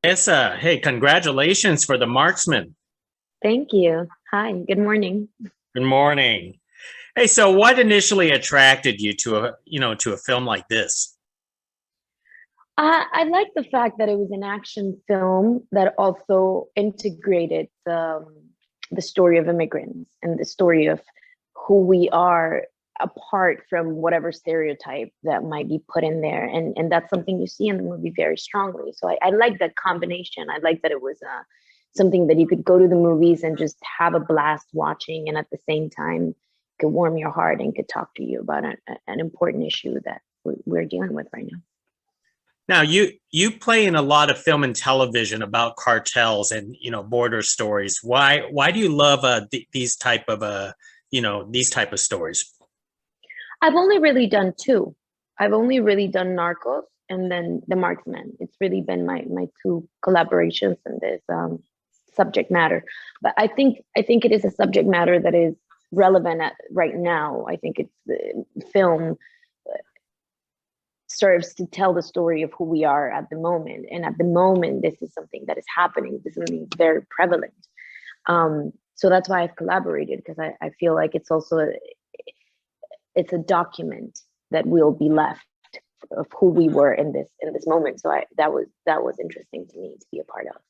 Hey, congratulations for the Marksman. Thank you. Hi, good morning. Good morning. Hey, so what initially attracted you to a film like this? I like the fact that it was an action film that also integrated the story of immigrants and the story of who we are apart from whatever stereotype that might be put in there. And that's something you see in the movie very strongly. So I like that combination. I like that it was something that you could go to the movies and just have a blast watching, and at the same time could warm your heart and could talk to you about an important issue that we're dealing with right now. Now, you play in a lot of film and television about cartels and border stories. Why do you love these type of stories? I've only really done two. I've only really done Narcos and then The Marksman. It's really been my two collaborations in this subject matter. But I think it is a subject matter that is relevant right now. I think it's the film serves to tell the story of who we are at the moment. And at the moment, this is something that is happening. This is something very prevalent. So that's why I've collaborated, because I feel like it's a document that will be left of who we were in this moment. So that was interesting to me to be a part of.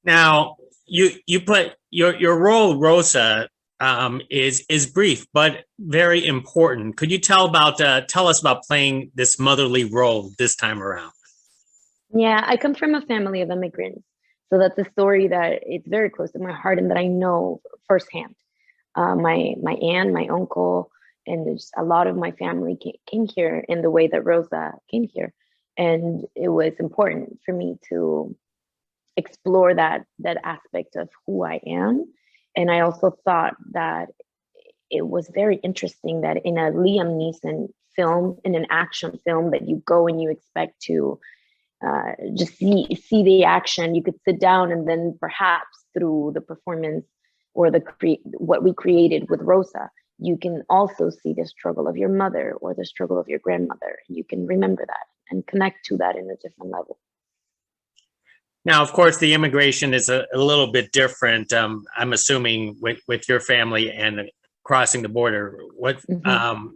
Now, you put your role, Rosa, is brief but very important. Could you tell us about playing this motherly role this time around? Yeah, I come from a family of immigrants. So that's a story that it's very close to my heart and that I know firsthand. My aunt, my uncle, and there's a lot of my family came here in the way that Rosa came here. And it was important for me to explore that aspect of who I am. And I also thought that it was very interesting that in a Liam Neeson film, in an action film, that you go and you expect to just see the action. You could sit down and then perhaps through the performance or what we created with Rosa, you can also see the struggle of your mother or the struggle of your grandmother. You can remember that and connect to that in a different level. Now, of course, the immigration is a little bit different. I'm assuming with your family and crossing the border. What Mhm.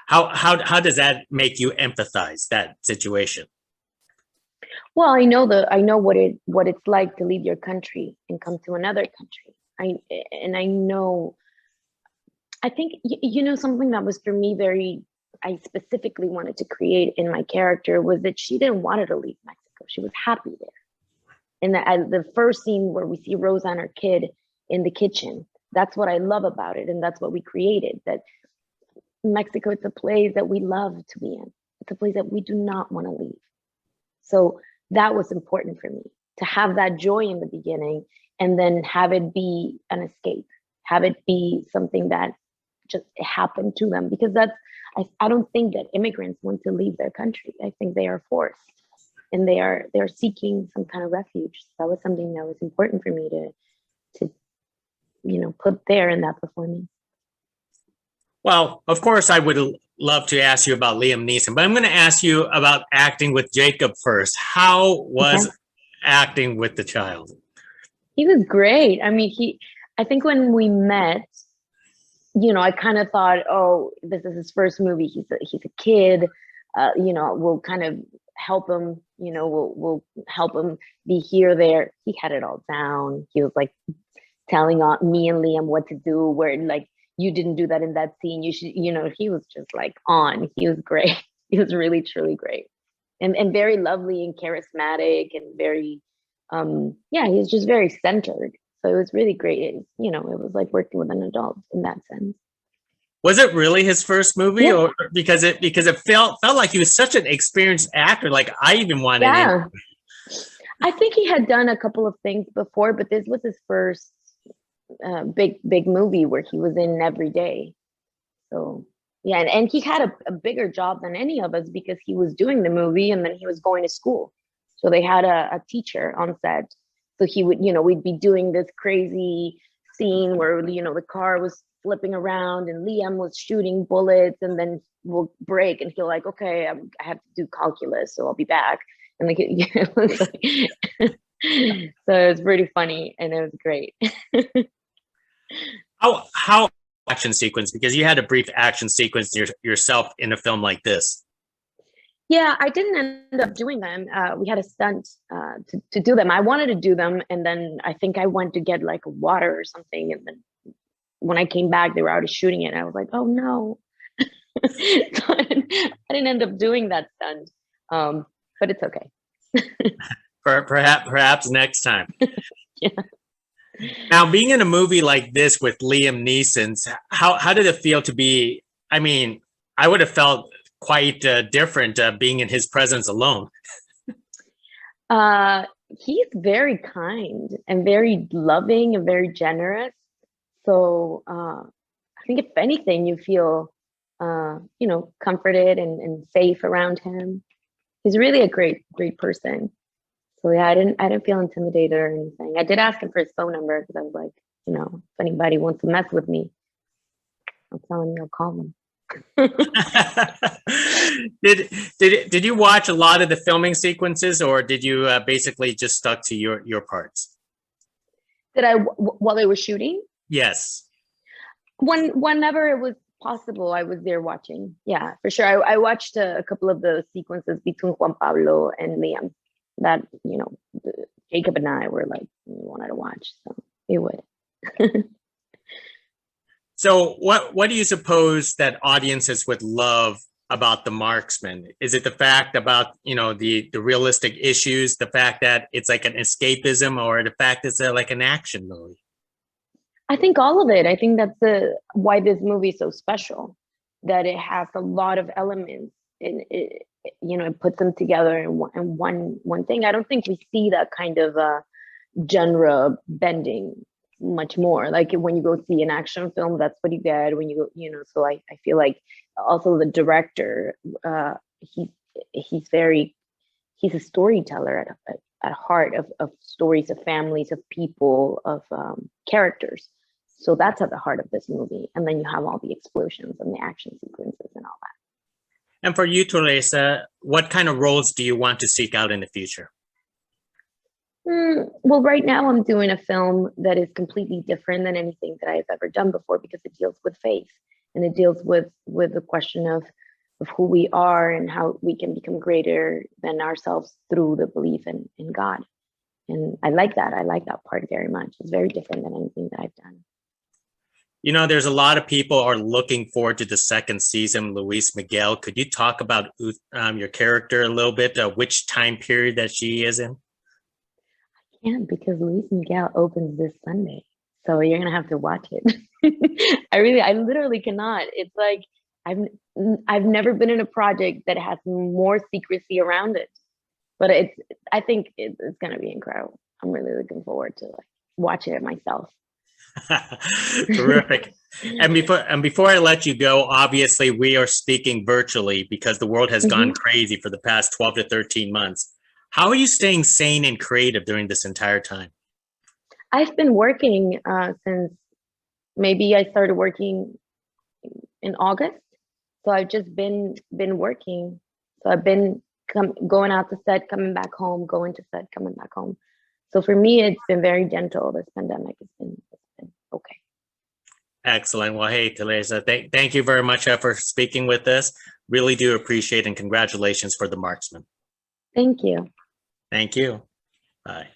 how does that make you empathize that situation? Well, I know what it's like to leave your country and come to another country. I know. I think something that was for me very. I specifically wanted to create in my character was that she didn't want to leave Mexico. She was happy there. And the first scene where we see Rosa and her kid in the kitchen, that's what I love about it, and that's what we created. That Mexico, it's a place that we love to be in. It's a place that we do not want to leave. So that was important for me, to have that joy in the beginning and then have it be an escape, have it be something that just happened to them. Because I don't think that immigrants want to leave their country. I think they are forced and they're seeking some kind of refuge. So that was something that was important for me to put there in that performance. Well, of course, I would love to ask you about Liam Neeson, but I'm going to ask you about acting with Jacob first. How Okay. was acting with the child? He was great. I mean, I think when we met, I kind of thought, oh, this is his first movie. He's a kid. We'll kind of help him. We'll help him be here, there. He had it all down. He was like telling me and Liam what to do. Where like you didn't do that in that scene. You should. He was just like on. He was great. He was really truly great, and very lovely and charismatic and very, yeah. He was just very centered. So it was really great. It was like working with an adult in that sense. Was it really his first movie, Yeah, or because it felt like he was such an experienced actor? Like I even wanted in. yeah. I think he had done a couple of things before, but this was his first big movie where he was in every day. So yeah, and he had a bigger job than any of us because he was doing the movie and then he was going to school. So they had a teacher on set. So he would, we'd be doing this crazy scene where the car was flipping around and Liam was shooting bullets, and then we'll break and he'll like, okay, I have to do calculus, so I'll be back. And like it was like, so it was pretty funny and it was great. How action sequence, because you had a brief action sequence yourself in a film like this. Yeah, I didn't end up doing them. We had a stunt to do them. I wanted to do them, and then I think I went to get like water or something, and then when I came back, they were already shooting it. And I was like, oh no. So I didn't end up doing that stunt, but it's okay. Perhaps next time. Yeah. Now, being in a movie like this with Liam Neeson's, how did it feel to be? I mean, I would have felt quite different being in his presence alone. He's very kind and very loving and very generous. So I think if anything, you feel, comforted and safe around him. He's really a great person. So yeah, I didn't feel intimidated or anything. I did ask him for his phone number because I was like, if anybody wants to mess with me, I'm telling you, I'll call them. Did you watch a lot of the filming sequences, or did you basically just stuck to your parts? Did I while they were shooting? Yes. Whenever it was possible, I was there watching. Yeah, for sure. I watched a couple of the sequences between Juan Pablo and Liam that Jacob and I were like, we wanted to watch, so we would. So what do you suppose that audiences would love about the Marksman? Is it the fact about the realistic issues, the fact that it's like an escapism, or the fact it's like an action movie? I think all of it. I think that's why this movie is so special, that it has a lot of elements and it puts them together in one thing. I don't think we see that kind of genre bending much more. Like when you go see an action film, that's what you get when you go, so I feel like also the director, he's a storyteller at heart of stories, of families, of people, of characters. So that's at the heart of this movie. And then you have all the explosions and the action sequences and all that. And for you, Teresa, what kind of roles do you want to seek out in the future? Well, right now I'm doing a film that is completely different than anything that I've ever done before, because it deals with faith and it deals with the question of who we are and how we can become greater than ourselves through the belief in God. And I like that. I like that part very much. It's very different than anything that I've done. There's a lot of people are looking forward to the second season. Luis Miguel, could you talk about your character a little bit, which time period that she is in? I can't, because Luis Miguel opens this Sunday. So you're going to have to watch it. I literally cannot. It's like, I've never been in a project that has more secrecy around it, but I think it's going to be incredible. I'm really looking forward to watching it myself. Terrific. And before I let you go, obviously we are speaking virtually because the world has gone crazy for the past 12 to 13 months. How are you staying sane and creative during this entire time? I've been working since maybe I started working in August. So I've just been working. So I've been going out to set, coming back home, going to set, coming back home. So for me, it's been very gentle. This pandemic has been okay. Excellent. Well, hey, Teresa, thank you very much for speaking with us. Really do appreciate, and congratulations for the Marksman. Thank you. Thank you. Bye.